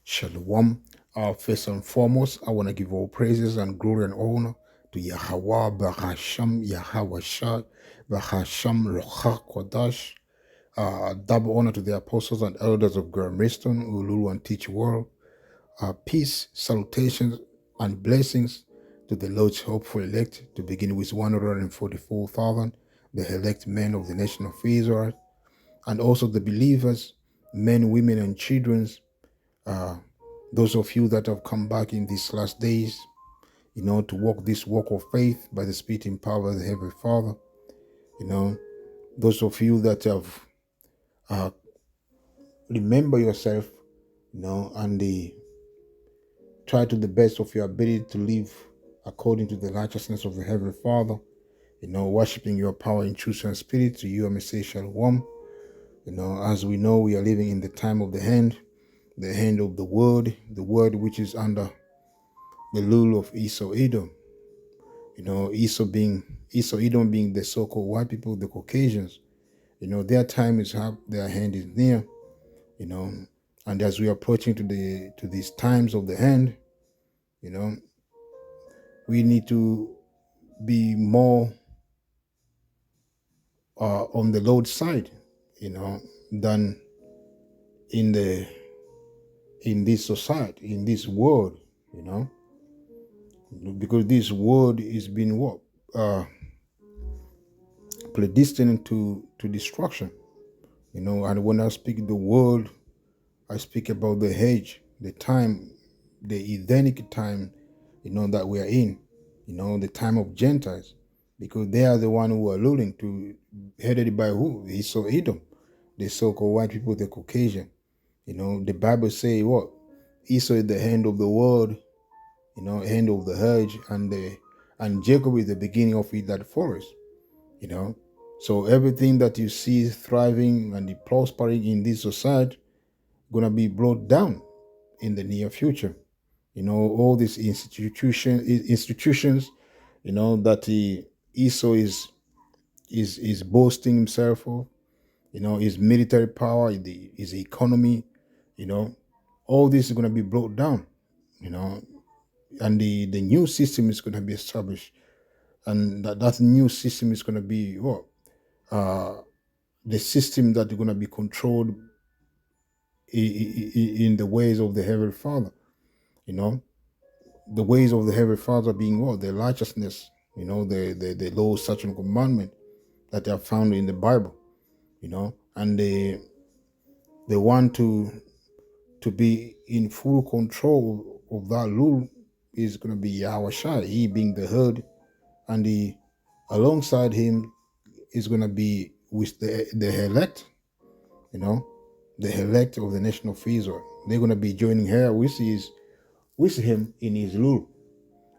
Shalom. First and foremost, I want to give all praises and glory and honor to Yahweh, Bahasham, Yahweh Shah, Bahasham, Rochak, Kodash. Double honor to the apostles and elders of Graham Riston, Uluru and Teach World. Peace, salutations, and blessings to the Lord's hopeful elect, to begin with 144,000, the elect men of the nation of Israel, and also the believers, men, women, and children. Uh, those of you that have come back in these last days, to walk this walk of faith by the Spirit and power of the Heavenly Father, those of you that have remember yourself, and try to the best of your ability to live according to the righteousness of the Heavenly Father, worshiping your power in truth and spirit. To you, I may say shalom. As we know, we are living in the time of the hand of the word which is under the rule of Esau Edom. Esau Edom being the so-called white people, the Caucasians. Their time is up, their hand is near. And as we are approaching to these times of the end, we need to be more on the Lord's side, than in this society, in this world, because this world is being what predestined to destruction. And when I speak the world, I speak about the age, the time, the Edenic time, that we are in, the time of Gentiles, because they are the one who are ruling, to headed by who? Esau Edom, the so-called white people, the Caucasian. The Bible say what? Esau is the hand of the world, hand of the hedge, and Jacob is the beginning of it that forest. So everything that you see thriving and prospering in this society gonna be brought down in the near future. All these institutions, that Esau is boasting himself of, his military power, his economy, all this is gonna be brought down, and the new system is gonna be established, and that new system is gonna be what? The system that is gonna be controlled in the ways of the Heavenly Father, the ways of the Heavenly Father being what? The righteousness, the law, statute, and commandment that are found in the Bible, and they want to be in full control of that rule is going to be Yahweh Shai, he being the head, and alongside him is going to be with the elect, the elect of the nation of Israel. They're going to be joining her with him in his rule,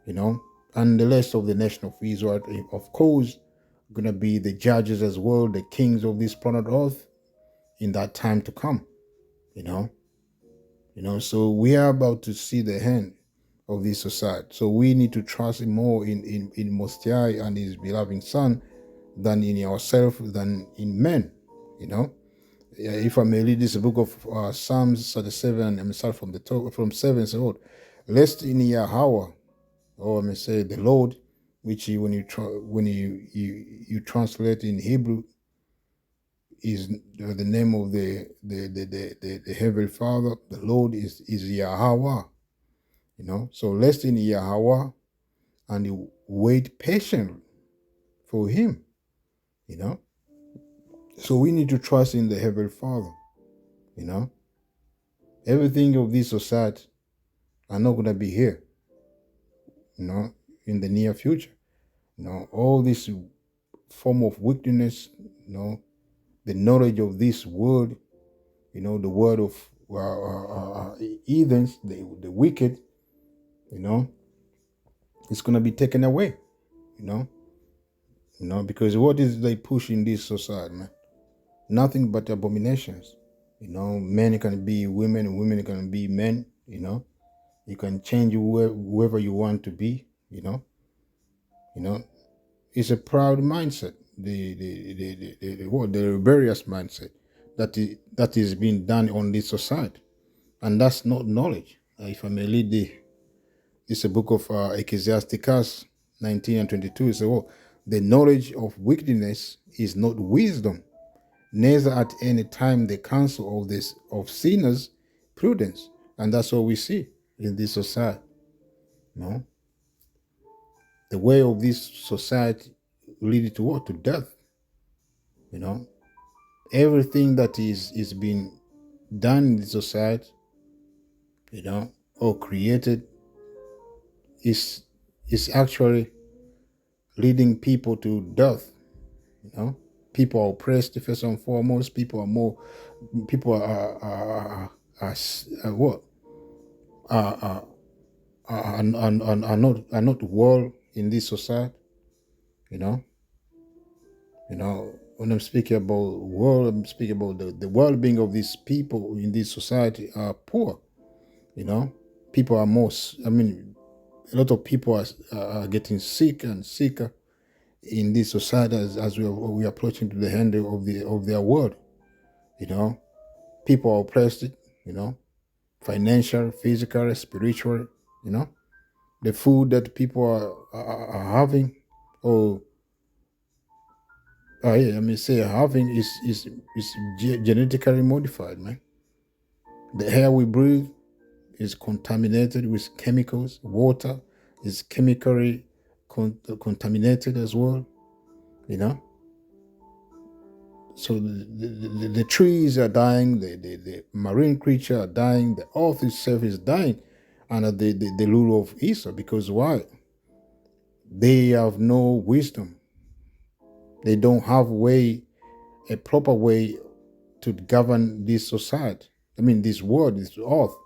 and the rest of the nation of Israel, of course, going to be the judges as well, the kings of this planet Earth in that time to come, So we are about to see the end of this society. So we need to trust more in Most High and His beloved Son than in ourselves, than in men, If I may read this book of Psalms 37, I'm start from the top, from 7, say, Lord, rest in Yahweh, or I may say the Lord, which when you translate in Hebrew is the name of the Heavenly Father. The Lord is Yahweh, So rest in Yahweh and you wait patiently for Him, So we need to trust in the Heavenly Father, Everything of this society are not going to be here, in the near future. All this form of wickedness, the knowledge of this word, the word of heathens, the wicked, it's going to be taken away, because what is they push in this society, man? Nothing but abominations. Men can be women, women can be men, You can change whoever you want to be, It's a proud mindset, the rebellious mindset that is being done on this society, And that's not knowledge. If I may read it's a book of Ecclesiasticus 19 and 22. So, the knowledge of wickedness is not wisdom, neither at any time the counsel of sinners prudence. And that's what we see in this society. No, the way of this society leading to what? To death. You know, everything that is being done in the society, or created, is actually leading people to death. People are oppressed first and foremost. People are what are not well in this society. You know, when I'm speaking about world, I'm speaking about the well-being of these people in this society are poor. People are a lot of people are getting sick and sicker in this society as we are approaching to the end of their world. People are oppressed, financial, physical, spiritual. The food that people are having, or having is genetically modified, man. The air we breathe is contaminated with chemicals. Water is chemically contaminated as well. So the trees are dying, the marine creatures are dying, the earth itself is dying under the rule of Esau. Because why? They have no wisdom. They don't have a proper way to govern this society. This world, this earth.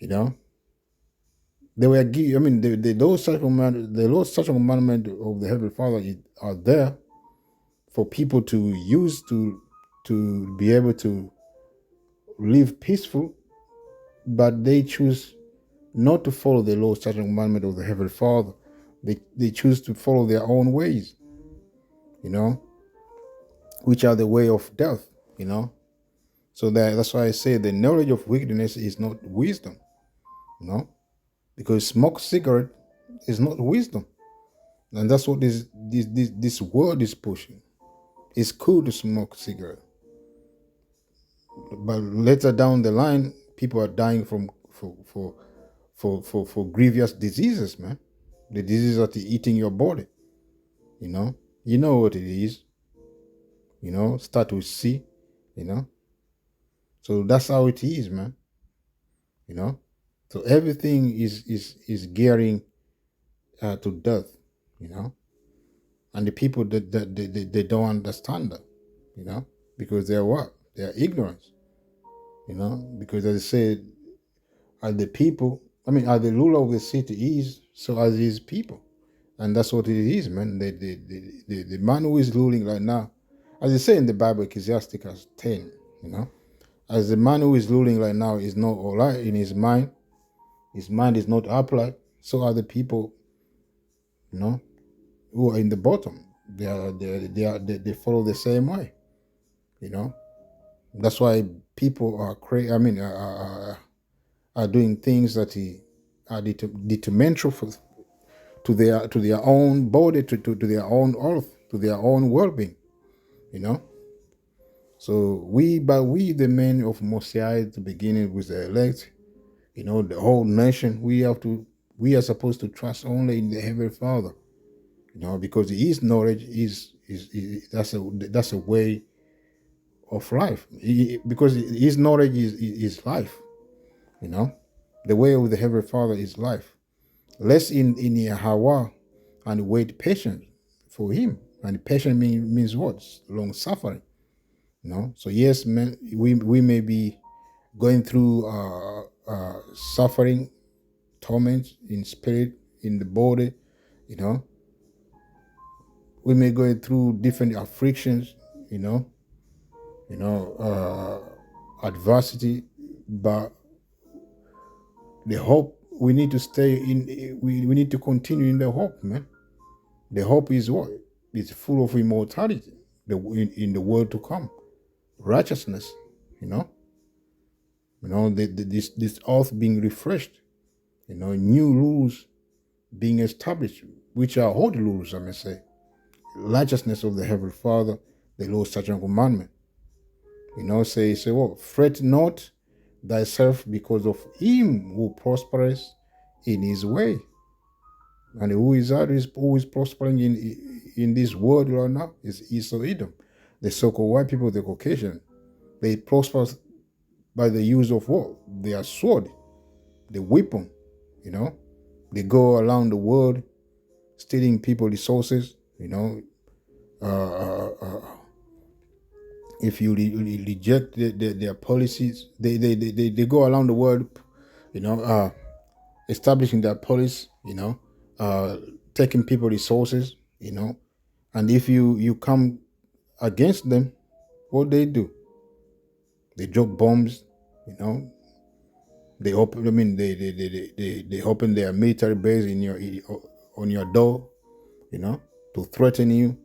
They were the Lord's such a commandment of the Heavenly Father are there for people to use to be able to live peaceful, but they choose not to follow the Lord's such a commandment of the Heavenly Father. They choose to follow their own ways, which are the way of death. So that's why I say the knowledge of wickedness is not wisdom. Because smoke cigarette is not wisdom, and that's what this world is pushing. It's cool to smoke cigarette, but later down the line, people are dying for grievous diseases, man. The diseases that are eating your body. You know what it is. Start with C. So that's how it is, man. So everything is gearing to death. And the people that they don't understand that. Because they're what? They are ignorant. Because as I said, as the people, as the ruler of the city is, so as his people. And that's what it is, man. The man who is ruling right now, as I say in the Bible, Ecclesiasticus 10, as the man who is ruling right now is not all right in his mind is not upright, so are the people, who are in the bottom. They follow the same way. That's why people are are doing things that are detrimental to their own body, to their own earth, to their own well-being. So we, the men of Mosiah, to begin with the elect, the whole nation, we are supposed to trust only in the Heavenly Father, because His knowledge is that's a way of life. Because His knowledge is life. The way of the Heavenly Father is life. Less in Yahweh and wait patient for Him. And patient means what? Long suffering. So yes, man, we may be going through suffering, torment in spirit, in the body. We may go through different afflictions, adversity, but the hope, we need to stay in. We need to continue in the hope, man. The hope is what? It's full of immortality. In the world to come, righteousness. This earth being refreshed, new rules being established, which are holy rules, I may say. Righteousness of the Heavenly Father, the Lord's such a commandment. Say, well, fret not thyself because of him who prospers in his way. And who is that? Who is prospering in this world right now? Is Esau Edom, the so-called white people, the Caucasian. They prosper by the use of what? Their sword, the weapon. They go around the world stealing people resources. If you reject their policies, they go around the world, establishing their policy, taking people resources, and if you come against them, what they do? They drop bombs, they open. I mean, they open their military base on your door, to threaten you,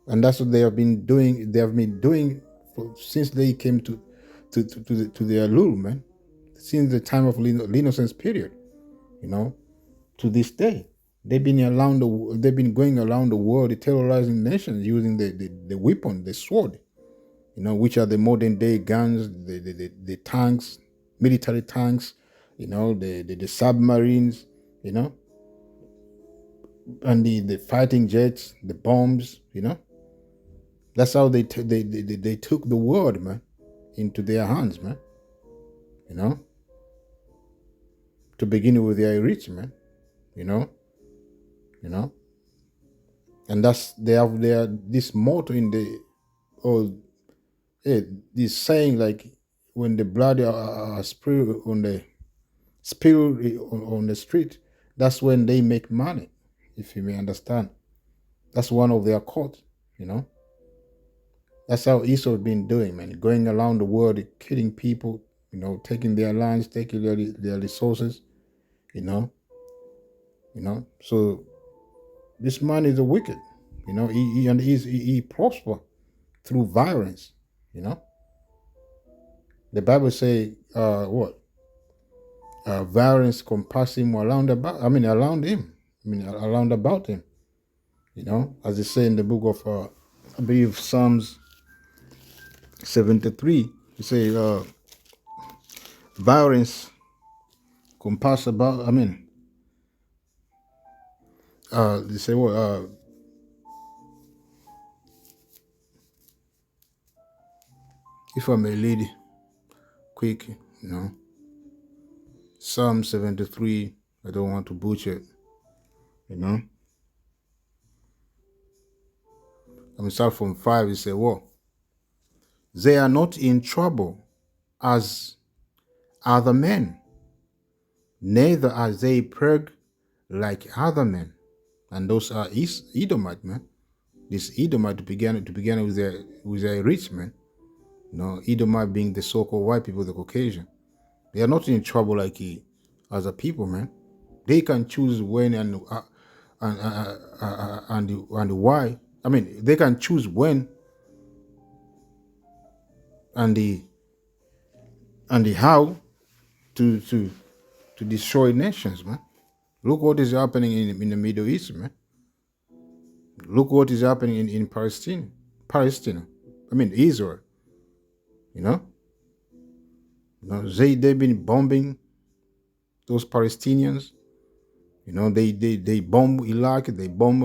and that's what they have been doing. They have been doing since they came to their rule, man. Since the time of Renaissance period, to this day, they've been going around the world terrorizing nations using the weapon, the sword, which are the modern day guns, the tanks, military tanks, the submarines, and the fighting jets, the bombs, That's how they took the world, man, into their hands, man. To begin with, they are rich, man. And that's they have this motto in this saying, like, when the blood spill on the street, that's when they make money, if you may understand. That's one of their quotes, That's how Esau's been doing, man. Going around the world, killing people, taking their lands, taking their resources, So this man is a wicked, he prosper through violence, The Bible say, what? Violence compass him around about. Around him. Around about him. As they say in the book of, I believe, Psalms 73, you say, violence compass about. They say what? If I may read quick, Psalm 73. I don't want to butcher it, start from 5. It say, what? They are not in trouble as other men, neither are they plagued like other men. And those are Edomite, man. This Edomite began with a rich man. Edomite being the so-called white people, the Caucasian. They are not in trouble like other people, man. They can choose when and why. They can choose when and the how to destroy nations, man. Look what is happening in the Middle East, man. Look what is happening in Palestine. Israel. They've been bombing those Palestinians. They bomb Iraq. They bomb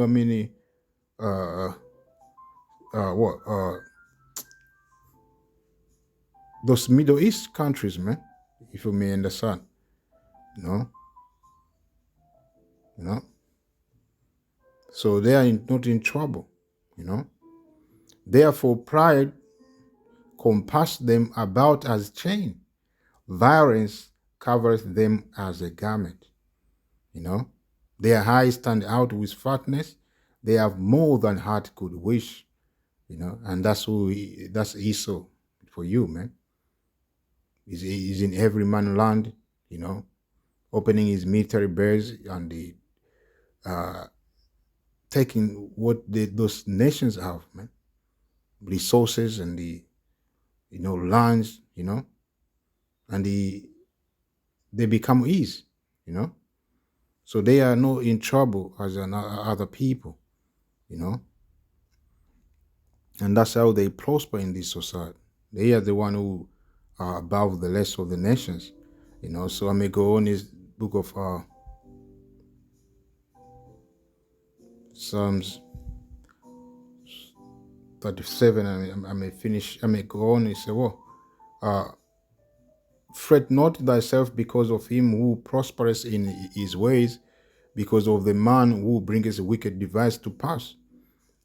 those Middle East countries, man. If you may understand, So they are not in trouble, Therefore, pride compass them about as chain. Violence covers them as a garment. Their eyes stand out with fatness. They have more than heart could wish. And that's Esau for you, man. He's in every man land, opening his military base and taking what those nations have, man. Resources and the lands, and they become ease, So they are not in trouble as other people, And that's how they prosper in this society. They are the one who are above the rest of the nations, So I may go on this book of Psalms 37, and I may finish. I may go on and say, well, fret not thyself because of him who prospereth in his ways, because of the man who bringeth a wicked device to pass.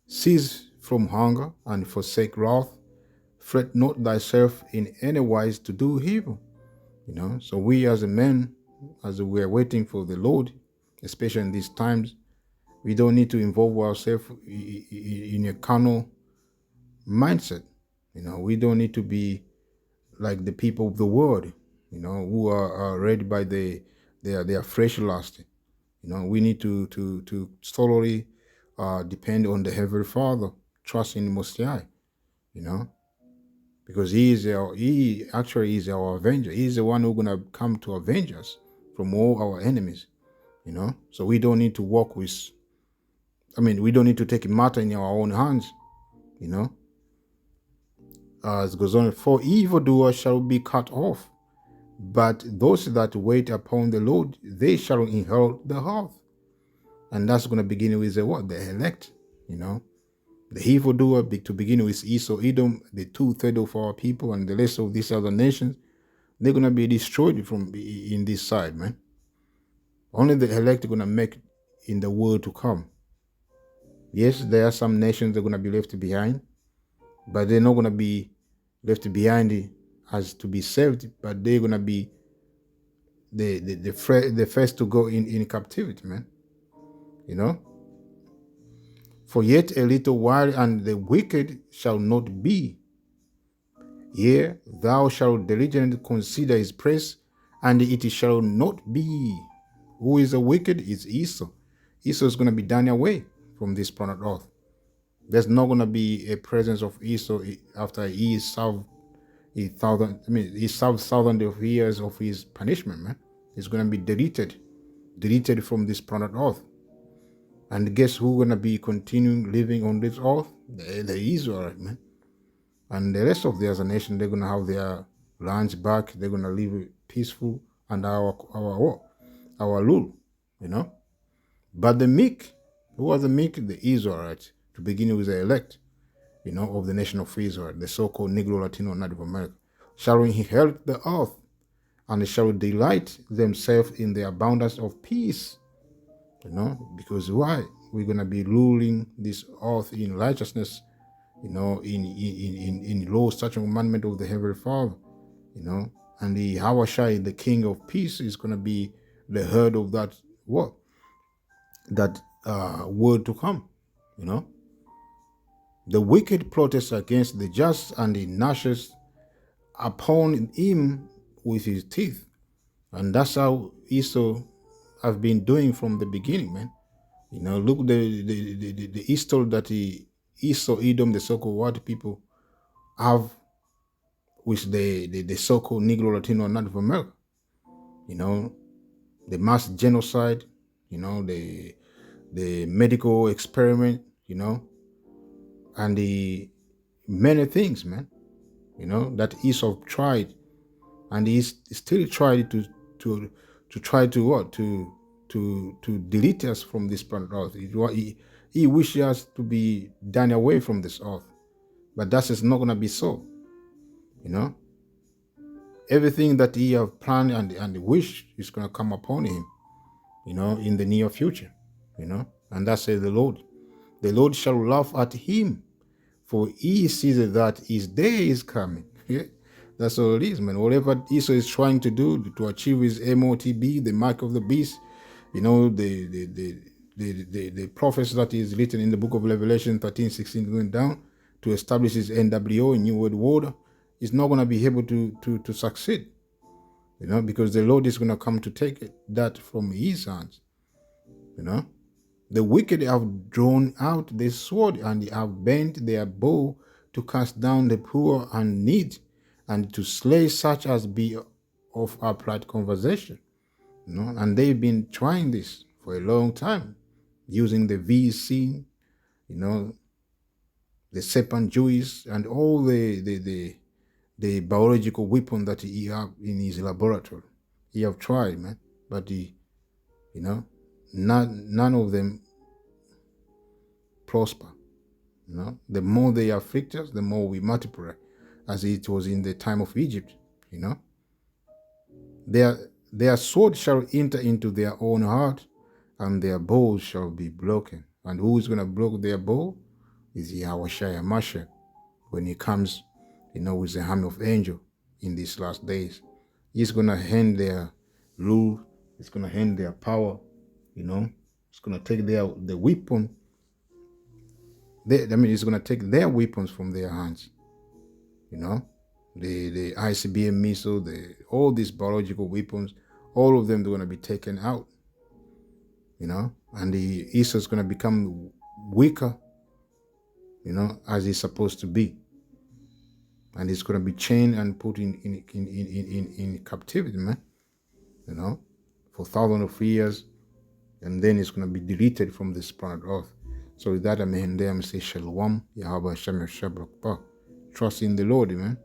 Cease from hunger and forsake wrath. Fret not thyself in any wise to do evil. So we as a men, as we are waiting for the Lord, especially in these times, we don't need to involve ourselves in a carnal mindset. We don't need to be like the people of the world, who are led by their flesh lust. We need to thoroughly depend on the Heavenly Father, trust in the Most High, because He actually is our avenger. He is the one who's gonna come to avenge us from all our enemies, So we don't need to walk with. We don't need to take a matter in our own hands, As it goes on, for evildoers shall be cut off, but those that wait upon the Lord, they shall inherit the earth. And that's going to begin with the what? The elect, The evildoer, to begin with Esau, Edom, the 2/3 of our people, and the rest of these other nations, they're going to be destroyed from in this side, man. Only the elect are going to make in the world to come. Yes, there are some nations that are going to be left behind, but they're not going to be left behind as to be saved, but they're going to be the first to go in captivity, man. For yet a little while, and the wicked shall not be. Yea, thou shalt diligently consider his praise, and it shall not be. Who is the wicked? Is Esau. Esau is going to be done away from this planet Earth. There's not going to be a presence of Esau after he served thousands of years of his punishment, man. It's going to be deleted from this planet Earth. And guess who's going to be continuing living on this earth? The Israelites, man. And the rest of the other nation, they're going to have their lands back. They're going to live peaceful under our rule, But the meek, who are the meek? The Israelites, to begin with the elect, of the nation of Israel, the so-called Negro, Latino, Native American, shall inherit the earth, and shall delight themselves in the abundance of peace. Because why? We're going to be ruling this earth in righteousness, in law, such a commandment of the Heavenly Father, and the Hawashai, the King of Peace, is going to be the head of that what? That word to come, The wicked plotteth against the just, and he gnashes upon him with his teeth. And that's how Esau have been doing from the beginning, man. Look the Esau that Esau, Edom, the so-called white people have with the so-called Negro, Latino, Native America. The mass genocide, the medical experiment, and the many things, man, that Esau tried, and he still tried to try to what? To delete us from this planet Earth. He wishes us to be done away from this earth. But that is not going to be so. Everything that he have planned and wish is going to come upon him, in the near future, And that says the Lord. The Lord shall laugh at him, for he sees that his day is coming. Yeah? That's all it is, man. Whatever Esau is trying to do to achieve his MOTB, the mark of the beast, the prophets that is written in the book of Revelation 13:16 going down to establish his NWO, New World Order, is not going to be able to succeed, because the Lord is going to come to take that from his hands, The wicked have drawn out the sword, and have bent their bow to cast down the poor and needy, and to slay such as be of upright conversation, and they've been trying this for a long time, using the VC, you know, the serpent Jews, and all the biological weapon that he have in his laboratory. He have tried, man, but none of them prosper. The more they afflict us, the more we multiply, as it was in the time of Egypt. Their sword shall enter into their own heart, and their bows shall be broken. And who is going to block their bow? Is Yahweh Mashiach, when he comes, with the army of angels in these last days. He's going to hand their rule. He's going to hand their power. He's going to take the weapon. He's going to take their weapons from their hands. The ICBM missile, all these biological weapons, all of them are going to be taken out. And the Israel is going to become weaker, as it's supposed to be. And it's going to be chained and put in captivity, man, for thousands of years. And then it's going to be deleted from this planet Earth. So with that, I'm say Shalom, Yahweh Hashem Shabrak. Trust in the Lord, man.